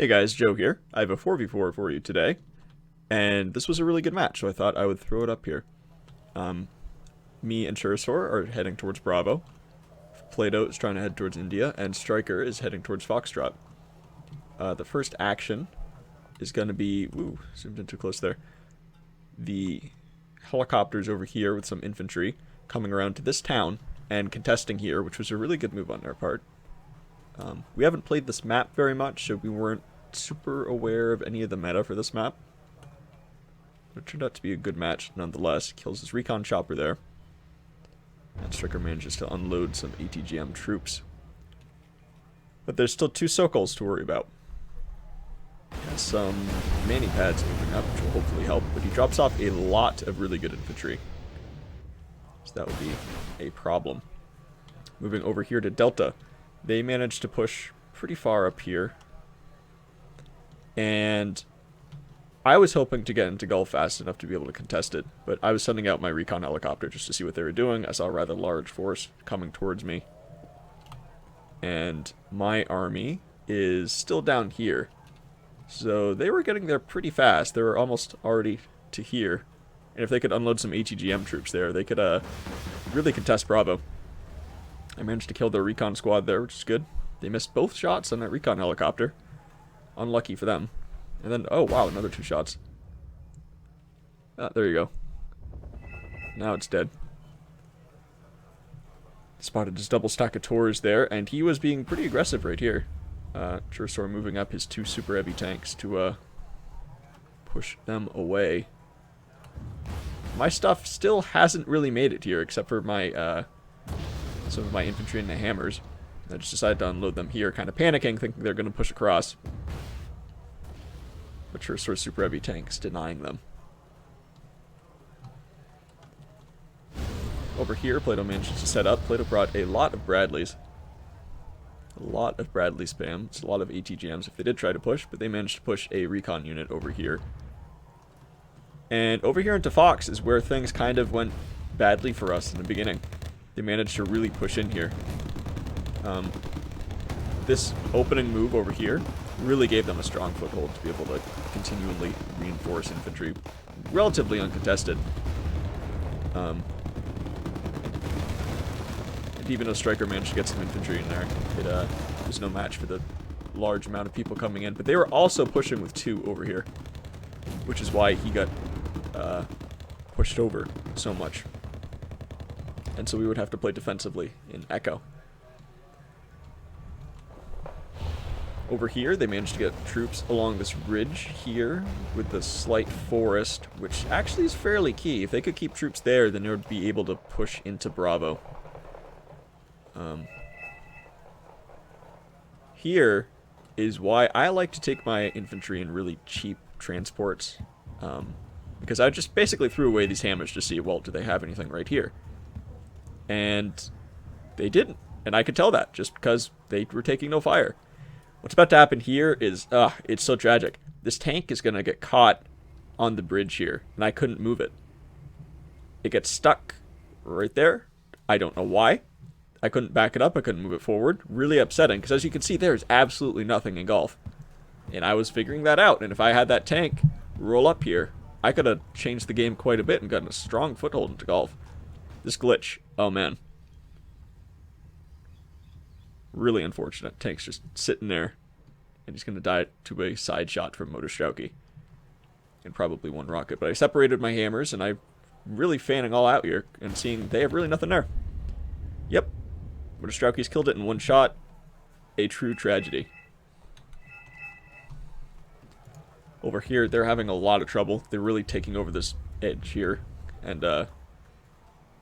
Hey guys, Joe here. I have a 4v4 for you today, and this was a really good match, so I thought I would throw it up here. Me and Chirasaur are heading towards Bravo. Plato is trying to head towards India, and Striker is heading towards Foxtrot. The first action is going to be... Ooh, zoomed in too close there. The helicopters over here with some infantry coming around to this town and contesting here, which was a really good move on their part. We haven't played this map very much, so we weren't super aware of any of the meta for this map. But it turned out to be a good match nonetheless. Kills his recon chopper there. And Striker manages to unload some ATGM troops. But there's still two Sokals to worry about. Has some mani pads moving up, which will hopefully help, but he drops off a lot of really good infantry. So that would be a problem. Moving over here to Delta. They managed to push pretty far up here. And I was hoping to get into Gulf fast enough to be able to contest it, but I was sending out my recon helicopter just to see what they were doing. I saw a rather large force coming towards me. And my army is still down here. So they were getting there pretty fast. They were almost already to here. And if they could unload some ATGM troops there, they could really contest Bravo. I managed to kill their recon squad there, which is good. They missed both shots on that recon helicopter. Unlucky for them. And then, oh wow, another two shots. There you go. Now it's dead. Spotted his double stack of Tors there, and he was being pretty aggressive right here. Chirasaur moving up his two super heavy tanks to push them away. My stuff still hasn't really made it here, except for my some of my infantry and the hammers. I just decided to unload them here, kind of panicking, thinking they're going to push across. But Chirasaur's super heavy tanks denying them. Over here, Plato managed to set up. Plato brought a lot of Bradleys. A lot of Bradley spam. It's a lot of ATGMs if they did try to push, but they managed to push a recon unit over here. And over here into Fox is where things kind of went badly for us in the beginning. They managed to really push in here. This opening move over here really gave them a strong foothold to be able to continually reinforce infantry, relatively uncontested. And even though Striker managed to get some infantry in there, it was no match for the large amount of people coming in. But they were also pushing with two over here, which is why he got pushed over so much. And so we would have to play defensively in Echo. Over here, they managed to get troops along this ridge here with the slight forest, which actually is fairly key. If they could keep troops there, then they would be able to push into Bravo. Here is why I like to take my infantry in really cheap transports. Because I just basically threw away these hammers to see, well, do they have anything right here? And they didn't. And I could tell that just because they were taking no fire. What's about to happen here is, it's so tragic. This tank is going to get caught on the bridge here, and I couldn't move it. It gets stuck right there. I don't know why. I couldn't back it up. I couldn't move it forward. Really upsetting, because as you can see, there's absolutely nothing in Gulf. And I was figuring that out, and if I had that tank roll up here, I could have changed the game quite a bit and gotten a strong foothold into Gulf. This glitch, oh man. Really unfortunate. Tank's just sitting there, and he's going to die to a side shot from Motostrauki. And probably one rocket. But I separated my hammers, and I'm really fanning all out here, and seeing they have really nothing there. Yep. Motostrauki's killed it in one shot. A true tragedy. Over here, they're having a lot of trouble. They're really taking over this edge here. And,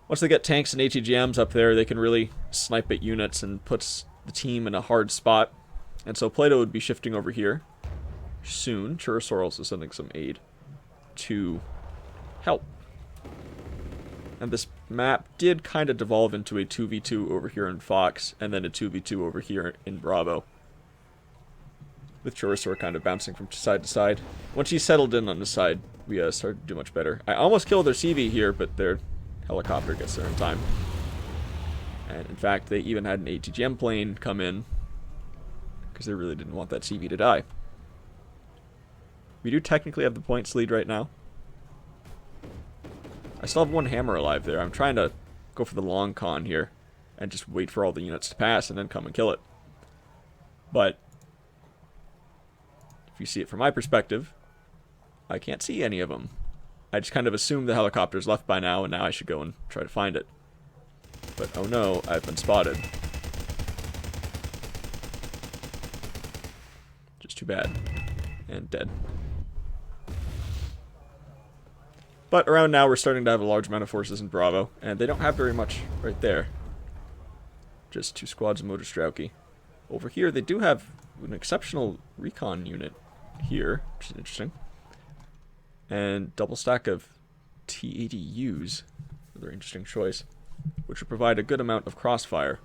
once they get tanks and ATGMs up there, they can really snipe at units and puts the team in a hard spot. And so Plato would be shifting over here soon. Chirasaur also sending some aid to help. And this map did kind of devolve into a 2v2 over here in Fox, and then a 2v2 over here in Bravo. With Chirasaur kind of bouncing from side to side. Once he settled in on the side, we started to do much better. I almost killed their CV here, but their helicopter gets there in time. And in fact, they even had an ATGM plane come in because they really didn't want that CV to die. We do technically have the points lead right now. I still have one hammer alive there. I'm trying to go for the long con here and just wait for all the units to pass and then come and kill it. But if you see it from my perspective, I can't see any of them. I just kind of assume the helicopter's left by now, and now I should go and try to find it. But oh no, I've been spotted. Just too bad. And dead. But around now, we're starting to have a large amount of forces in Bravo, and they don't have very much right there. Just 2 squads of Motor Strauchy. Over here, they do have an exceptional recon unit here, which is interesting. And double stack of T-80Us, another interesting choice, which will provide a good amount of crossfire.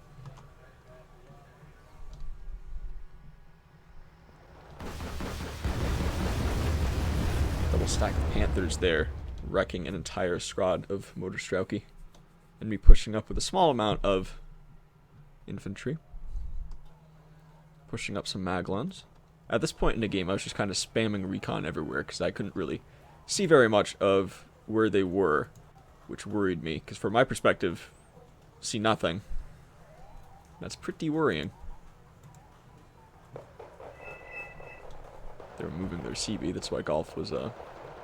Double stack of Panthers there, wrecking an entire squad of Motor Strauchy, and me pushing up with a small amount of infantry. Pushing up some Maglans. At this point in the game, I was just kind of spamming recon everywhere because I couldn't really see very much of where they were, which worried me, because from my perspective, see nothing. That's pretty worrying. They were moving their CB, that's why Golf was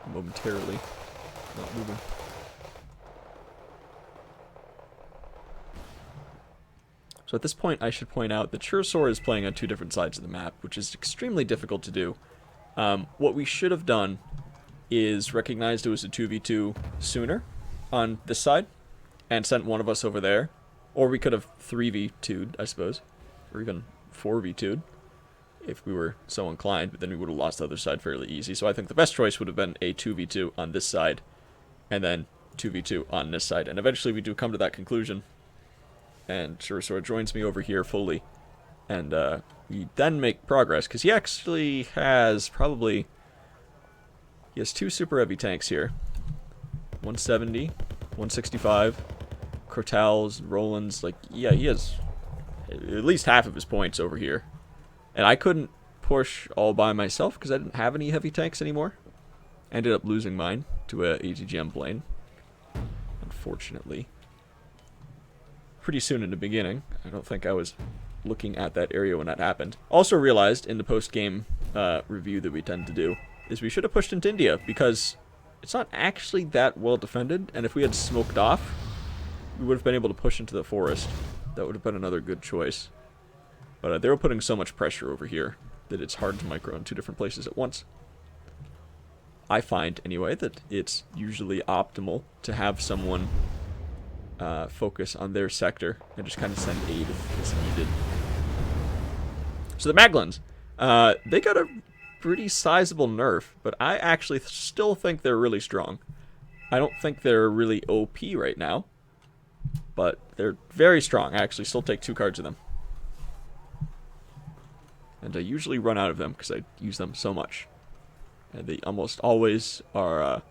momentarily not moving. So at this point, I should point out that Chursaur is playing on 2 different sides of the map, which is extremely difficult to do. What we should have done is recognized it was a 2v2 sooner on this side, and sent one of us over there. Or we could have 3v2'd, I suppose, or even 4v2'd, if we were so inclined, but then we would have lost the other side fairly easy. So I think the best choice would have been a 2v2 on this side, and then 2v2 on this side. And eventually we do come to that conclusion. And Chursaur joins me over here fully. And we then make progress, because he actually has probably... He has 2 super heavy tanks here. 170, 165, Crotals, Rolands, like, yeah, he has at least half of his points over here. And I couldn't push all by myself, because I didn't have any heavy tanks anymore. I ended up losing mine to a ATGM plane, unfortunately. Pretty soon in the beginning. I don't think I was looking at that area when that happened. Also realized in the post-game review that we tend to do, is we should have pushed into India, because it's not actually that well defended, and if we had smoked off, we would have been able to push into the forest. That would have been another good choice. But they were putting so much pressure over here that it's hard to micro in 2 different places at once. I find, anyway, that it's usually optimal to have someone focus on their sector and just kind of send aid if it's needed. So the Maglans, they got a pretty sizable nerf, but I actually still think they're really strong. I don't think they're really OP right now, but they're very strong. I actually still take 2 cards of them. And I usually run out of them because I use them so much. And they almost always are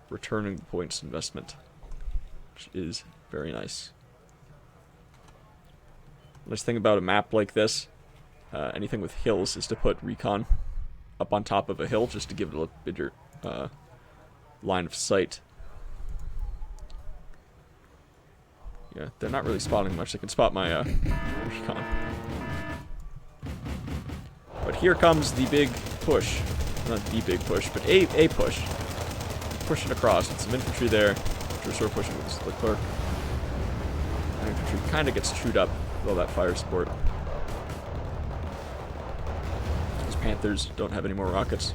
returning points investment, which is very nice. Nice thing about a map like this, anything with hills, is to put recon up on top of a hill just to give it a bigger line of sight. Yeah, they're not really spotting much. They can spot my recon. But here comes the big push. Not the big push, but a push. Pushing across. With some infantry there. Chursaur pushing with the clerk. Infantry kind of gets chewed up with all that fire support. These Panthers don't have any more rockets.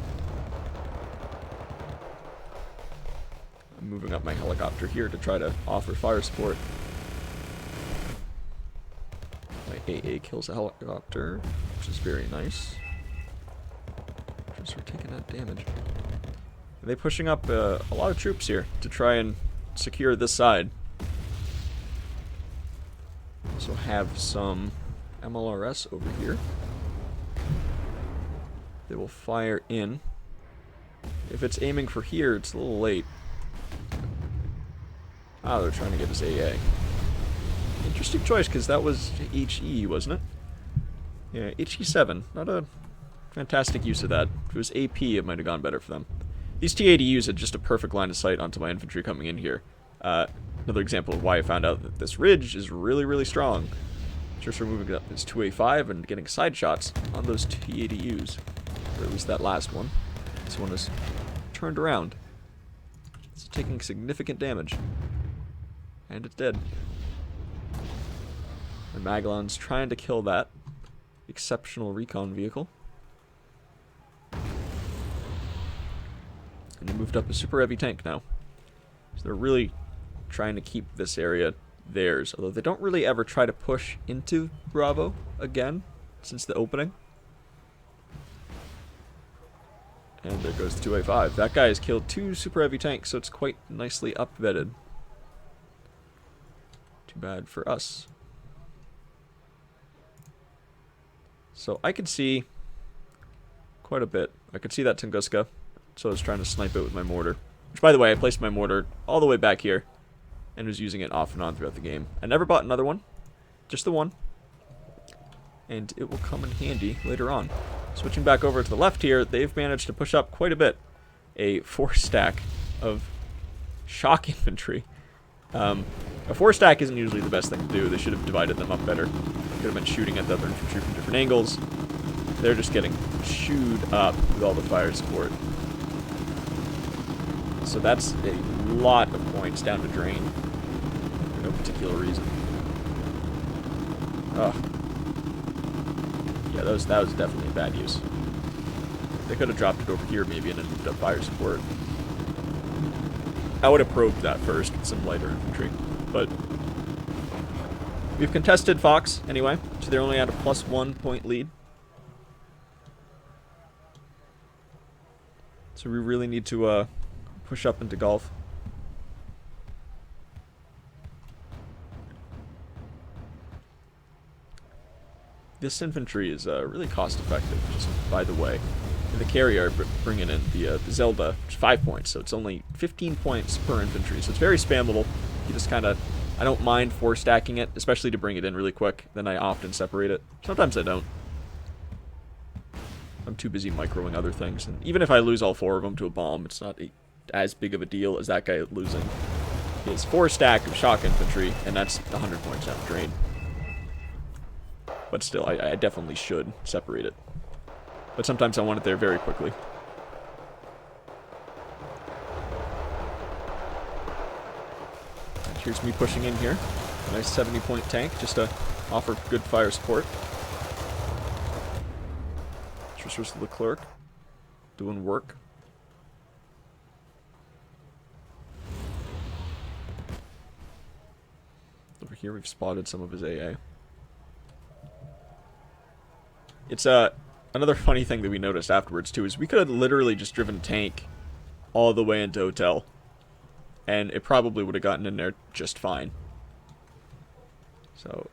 I'm moving up my helicopter here to try to offer fire support. My AA kills a helicopter, which is very nice. Just we're taking that damage. Are they pushing up a lot of troops here to try and secure this side? Also have some MLRS over here. They will fire in. If it's aiming for here, it's a little late. Ah, they're trying to get his AA. Interesting choice, because that was HE, wasn't it? Yeah, HE7. Not a Fantastic use of that. If it was AP, it might have gone better for them. These T-80Us had just a perfect line of sight onto my infantry coming in here. Another example of why I found out that this ridge is really, really strong. Just for moving up this 2A5 and getting side shots on those T-80Us. Or at least that last one. This one is turned around. It's taking significant damage. And it's dead. And Maglan's trying to kill that exceptional recon vehicle. And they moved up a super heavy tank now. So they're really trying to keep this area theirs. Although they don't really ever try to push into Bravo again since the opening. And there goes the 2A5. That guy has killed 2 super heavy tanks, so it's quite nicely upvetted. Too bad for us. So I could see quite a bit. I could see that Tunguska, so I was trying to snipe it with my mortar. Which, by the way, I placed my mortar all the way back here and was using it off and on throughout the game. I never bought another one, just the one. And it will come in handy later on. Switching back over to the left here, they've managed to push up quite a bit. A 4-stack of shock infantry. A 4-stack isn't usually the best thing to do. They should have divided them up better. Could have been shooting at the other infantry from different angles. They're just getting chewed up with all the fire support. So that's a lot of points down to drain. For no particular reason. Ugh. Yeah, that was definitely a bad use. They could have dropped it over here maybe and then moved up fire support. I would have probed that first with some lighter infantry. But we've contested Fox anyway, so they're only at a +1 point lead. So we really need to push up into Gulf. This infantry is really cost-effective, just by the way. And the carrier bringing in the Zelda, which is 5 points, so it's only 15 points per infantry, so it's very spammable. You just kind of, I don't mind 4-stacking it, especially to bring it in really quick. Then I often separate it. Sometimes I don't. I'm too busy microing other things, and even if I lose all 4 of them to a bomb, it's not as big of a deal as that guy losing his 4-stack of shock infantry, and that's 100 points down the drain. But still, I definitely should separate it. But sometimes I want it there very quickly. And here's me pushing in here. A nice 70-point tank, just to offer good fire support. Just Leclerc doing work. Over here we've spotted some of his AA. It's another funny thing that we noticed afterwards too is we could have literally just driven tank all the way into hotel, and it probably would have gotten in there just fine. So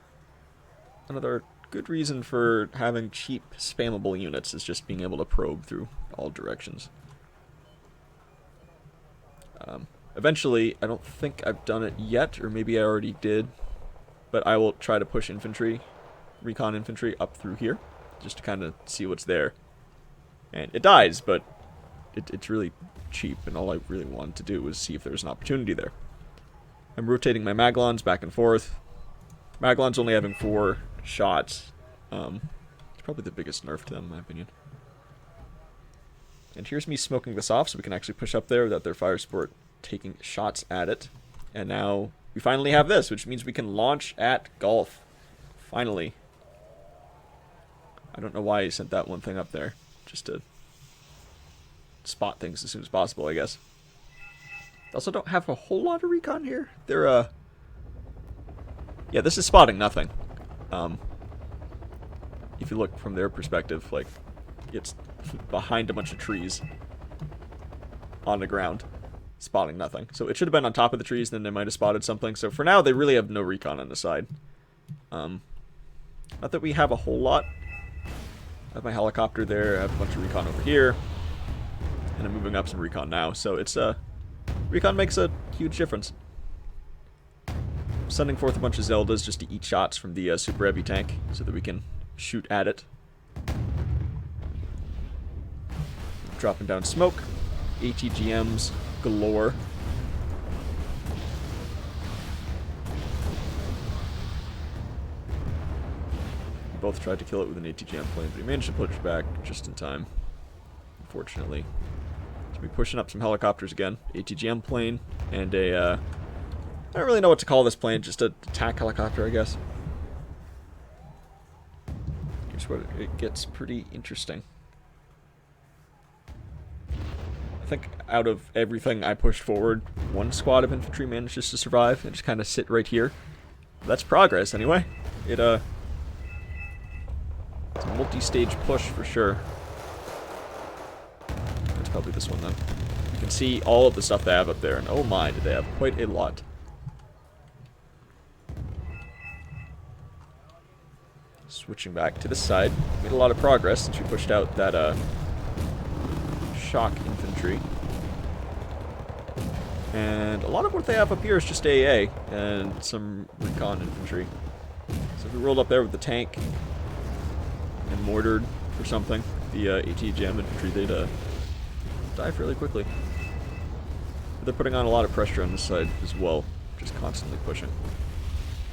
another good reason for having cheap spammable units is just being able to probe through all directions. Eventually, I don't think I've done it yet, or maybe I already did, but I will try to push infantry, recon infantry, up through here, just to kind of see what's there. And it dies, but it's really cheap, and all I really wanted to do was see if there's an opportunity there. I'm rotating my Maglans back and forth. Maglan's only having 4 shots. It's probably the biggest nerf to them, in my opinion. And here's me smoking this off so we can actually push up there without their fire support taking shots at it. And now we finally have this, which means we can launch at Gulf. Finally. I don't know why he sent that one thing up there. Just to spot things as soon as possible, I guess. They also don't have a whole lot of recon here. They're, yeah, this is spotting nothing. If you look from their perspective, like, it's behind a bunch of trees on the ground, spotting nothing. So it should have been on top of the trees, then they might have spotted something. So for now, they really have no recon on the side. Not that we have a whole lot. I have my helicopter there, I have a bunch of recon over here, and I'm moving up some recon now. So it's, recon makes a huge difference. Sending forth a bunch of Zeldas just to eat shots from the super heavy tank so that we can shoot at it. dropping down smoke. ATGMs galore. We both tried to kill it with an ATGM plane, but he managed to push back just in time, unfortunately. So we're pushing up some helicopters again. ATGM plane and a, I don't really know what to call this plane, just an attack helicopter, I guess. Here's where it gets pretty interesting. I think out of everything I pushed forward, one squad of infantry manages to survive and just kind of sit right here. That's progress, anyway. It's a multi-stage push for sure. It's probably this one, though. You can see all of the stuff they have up there, and oh my, do they have quite a lot. Switching back to the side. Made a lot of progress since we pushed out that, shock infantry. And a lot of what they have up here is just AA and some recon infantry. So if we rolled up there with the tank and mortared or something, the ATGM infantry, they'd die fairly quickly. But they're putting on a lot of pressure on this side as well, just constantly pushing.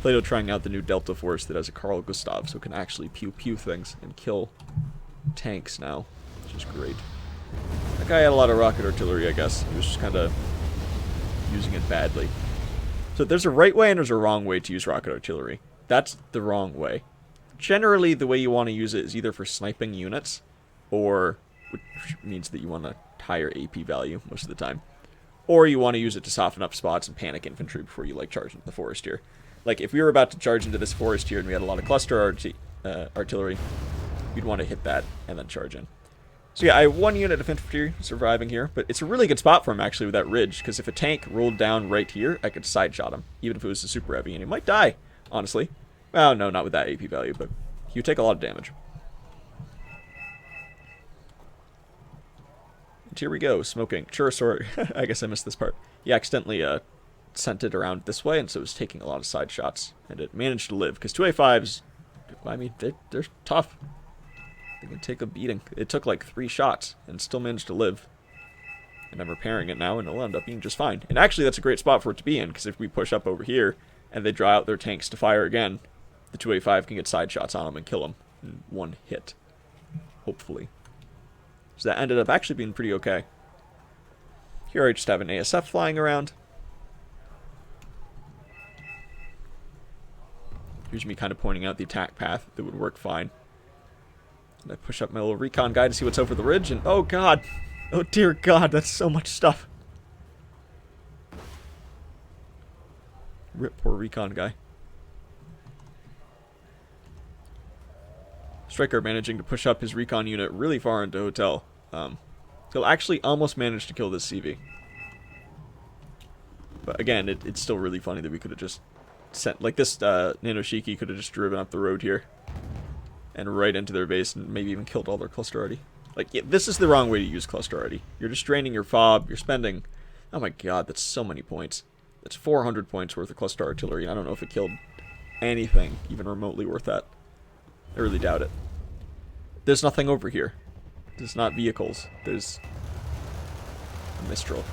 Plato trying out the new Delta Force that has a Carl Gustav, so it can actually pew-pew things and kill tanks now, which is great. That guy had a lot of rocket artillery, I guess. He was just kind of using it badly. So there's a right way and there's a wrong way to use rocket artillery. That's the wrong way. Generally, the way you want to use it is either for sniping units, or, which means that you want a higher AP value most of the time, or you want to use it to soften up spots and panic infantry before you, like, charge into the forest here. Like, if we were about to charge into this forest here and we had a lot of cluster artillery, we'd want to hit that and then charge in. So yeah, I have one unit of infantry surviving here, but it's a really good spot for him, actually, with that ridge, because if a tank rolled down right here, I could side shot him, even if it was a super heavy, and he might die, honestly. Well, no, not with that AP value, but he would take a lot of damage. And here we go, smoking. Churasaur, I guess I missed this part. He accidentally sent it around this way, and so it was taking a lot of side shots, and it managed to live, because 2A5s, I mean, they're tough. They can take a beating. It took like 3 shots and still managed to live. And I'm repairing it now and it'll end up being just fine. And actually that's a great spot for it to be in, because if we push up over here and they draw out their tanks to fire again, the 2A5 can get side shots on them and kill them in one hit. Hopefully. So that ended up actually being pretty okay. Here I just have an ASF flying around. Here's me kind of pointing out the attack path that would work fine. And I push up my little recon guy to see what's over the ridge, and oh god! Oh dear god, that's so much stuff. Rip, poor recon guy. Striker managing to push up his recon unit really far into hotel. He'll actually almost manage to kill this CV. But again, it's still really funny that we could have just sent, like this Nanoshiki could have just driven up the road here. And right into their base, and maybe even killed all their cluster already. Like, yeah, this is the wrong way to use cluster already. You're just draining your fob, you're spending... Oh my god, that's so many points. That's 400 points worth of cluster artillery. I don't know if it killed anything even remotely worth that. I really doubt it. There's nothing over here. There's not vehicles. There's a Mistral.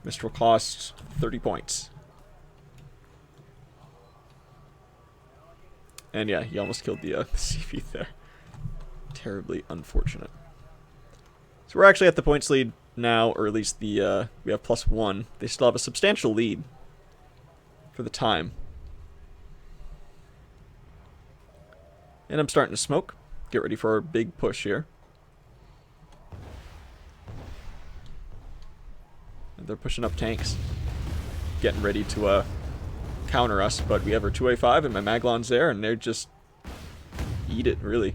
Mistral costs 30 points. And yeah, he almost killed the CV there. Terribly unfortunate. So we're actually at the points lead now, or at least the we have +1. They still have a substantial lead for the time. And I'm starting to smoke. Get ready for our big push here. And they're pushing up tanks. Getting ready to counter us, but we have our 2A5 and my Maglan's there, and they're just eat it, really.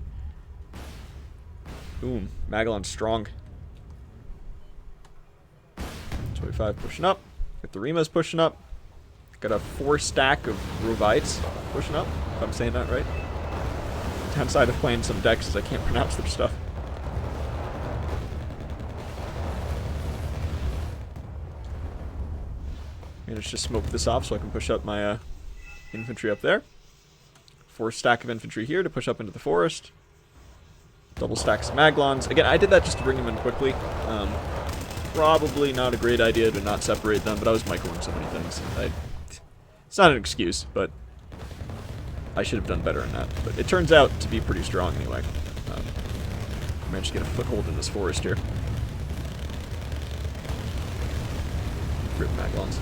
Boom. Maglan's strong. 2A5 pushing up. Got the Rima's pushing up. Got a 4 stack of Rovites pushing up, if I'm saying that right. Downside of playing some decks is I can't pronounce their stuff. Managed to smoke this off so I can push up my infantry up there. 4 stack of infantry here to push up into the forest. Double stacks of Maglans. Again, I did that just to bring them in quickly. Probably not a great idea to not separate them, but I was microing so many things. It's not an excuse, but I should have done better in that. But it turns out to be pretty strong anyway. Managed to get a foothold in this forest here. Rip Maglans.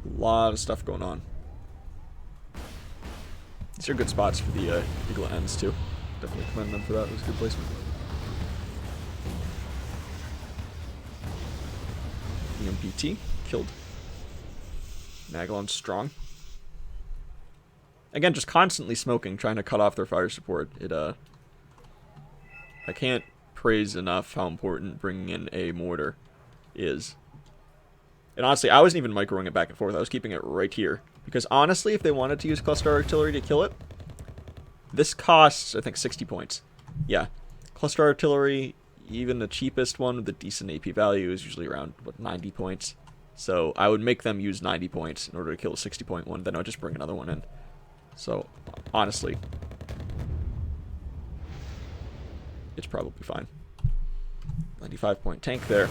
A lot of stuff going on. These are good spots for the Eagle ends too. Definitely commend them for that. It was a good placement. EMPT killed. Maglan strong. Again, just constantly smoking, trying to cut off their fire support. I can't praise enough how important bringing in a mortar is. And honestly, I wasn't even microing it back and forth. I was keeping it right here. Because honestly, if they wanted to use cluster artillery to kill it, this costs, I think, 60 points. Yeah. Cluster artillery, even the cheapest one with a decent AP value, is usually around, what, 90 points. So I would make them use 90 points in order to kill a 60-point one. Then I would just bring another one in. So, honestly, it's probably fine. 95-point tank there.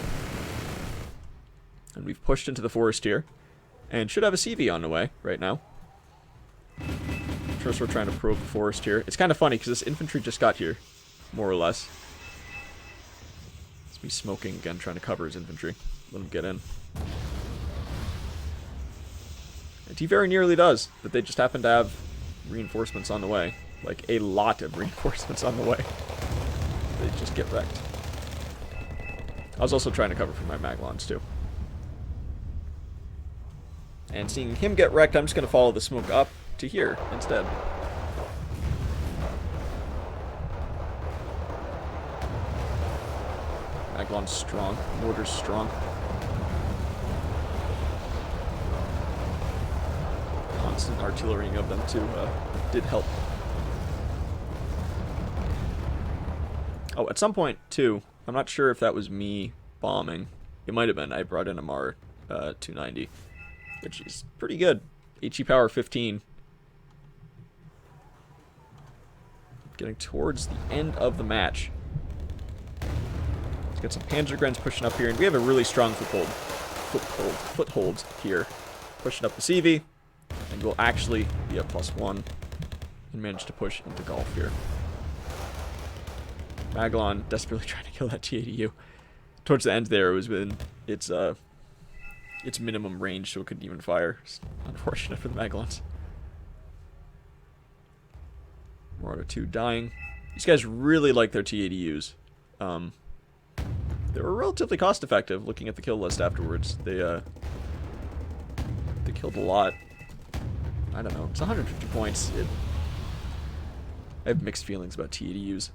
And we've pushed into the forest here. And should have a CV on the way right now. First we're trying to probe the forest here. It's kind of funny because this infantry just got here, more or less. It's me smoking again, trying to cover his infantry. Let him get in. And he very nearly does, but they just happen to have reinforcements on the way. Like, a lot of reinforcements on the way. They just get wrecked. I was also trying to cover for my Maglans, too. And seeing him get wrecked, I'm just going to follow the smoke up to here instead. Maglan's strong. Mortar's strong. Constant artillerying of them, too, did help. Oh, at some point, too, I'm not sure if that was me bombing. It might have been. I brought in a MAR 290. Which is pretty good. HE power 15. Getting towards the end of the match. Let's get some Panzergrens pushing up here, and we have a really strong foothold here. Pushing up the CV, and we'll actually be at +1 and manage to push into Gulf here. Maglan desperately trying to kill that T-80U. Towards the end there, it was within its minimum range, so it couldn't even fire. It's unfortunate for the Maglans. Marauder 2 dying. These guys really like their T-80Us. They were relatively cost-effective, looking at the kill list afterwards. They killed a lot. I don't know. It's 150 points. I have mixed feelings about T-80Us.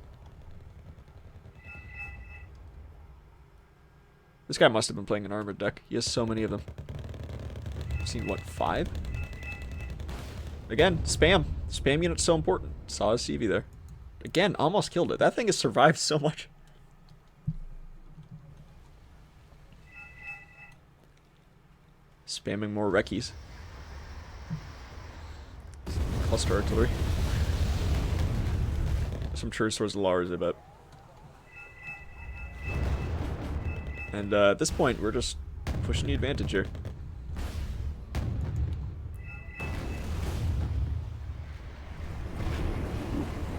This guy must have been playing an armored deck. He has so many of them. I've seen, what, 5? Again, spam. Spam unit's so important. Saw his CV there. Again, almost killed it. That thing has survived so much. Spamming more recce's. Cluster artillery. Some Chursours Lars, I bet. And at this point, we're just pushing the advantage here.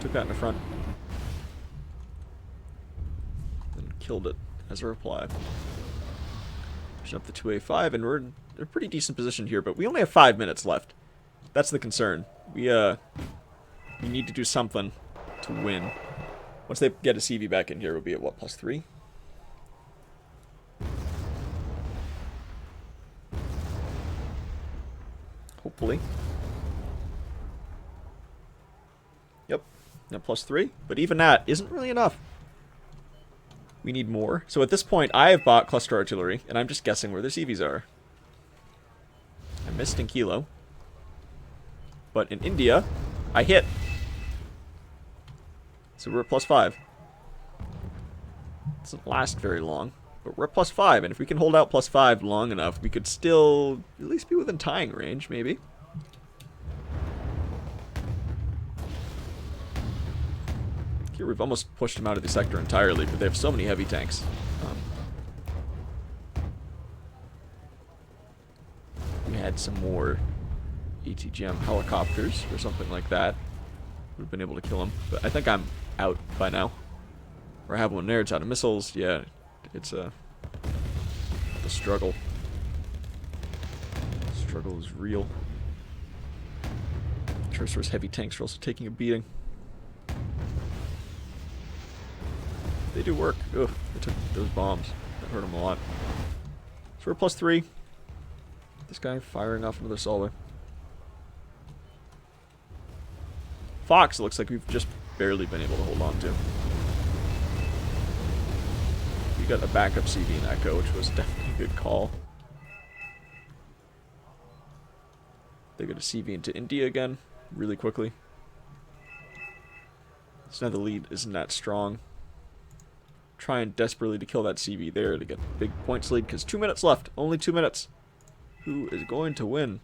Took that in the front. And killed it as a reply. Pushing up the 2A5, and we're in a pretty decent position here, but we only have 5 minutes left. That's the concern. We need to do something to win. Once they get a CV back in here, we'll be at, what, +3? Hopefully. Yep. Now +3. But even that isn't really enough. We need more. So at this point, I have bought cluster artillery, and I'm just guessing where the CVs are. I missed in Kilo. But in India, I hit. So we're at +5. Doesn't last very long. But we're at +5, and if we can hold out +5 long enough, we could still at least be within tying range, maybe. Here we've almost pushed them out of the sector entirely, but they have so many heavy tanks. We had some more ATGM helicopters or something like that. Would have been able to kill him, but I think I'm out by now. Or I have one there, it's out of missiles. Yeah, it's a struggle. Struggle is real. Cursор's heavy tanks are also taking a beating. They do work. Ugh, they took those bombs. That hurt them a lot. So we're +3. This guy firing off another solver. Fox, it looks like we've just barely been able to hold on to. We got a backup CV and Echo, which was definitely a good call. They got a CV into India again, really quickly. So now the lead isn't that strong. Trying desperately to kill that CV there to get a big points lead, because 2 minutes left. Only 2 minutes. Who is going to win?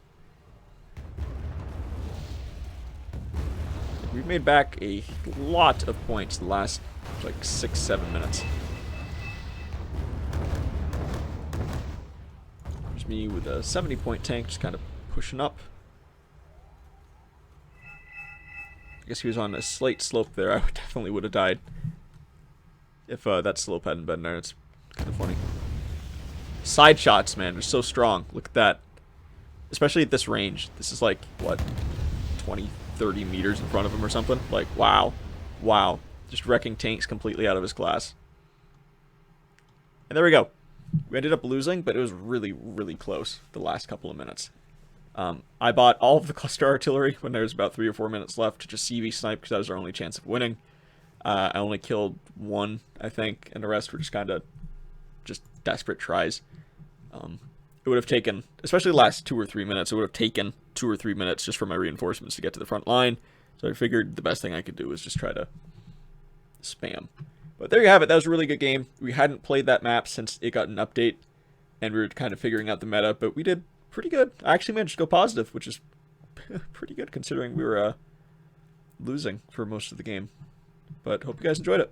We've made back a lot of points the last, like, 6-7 minutes. There's me with a 70-point tank, just kind of pushing up. I guess he was on a slight slope there. I definitely would have died if that slope hadn't been there. It's kind of funny. Side shots, man, they're so strong. Look at that. Especially at this range. This is like, what, 20, 30 meters in front of him or something? Like, wow. Wow. Just wrecking tanks completely out of his class. And there we go. We ended up losing, but it was really, really close the last couple of minutes. I bought all of the cluster artillery when there was about 3 or 4 minutes left to just CV snipe because that was our only chance of winning. I only killed 1, I think, and the rest were just kind of just desperate tries. It would have taken, especially the last 2 or 3 minutes, it would have taken 2 or 3 minutes just for my reinforcements to get to the front line. So I figured the best thing I could do was just try to spam. But there you have it. That was a really good game. We hadn't played that map since it got an update, and we were kind of figuring out the meta, but we did pretty good. I actually managed to go positive, which is pretty good considering we were losing for most of the game. But hope you guys enjoyed it.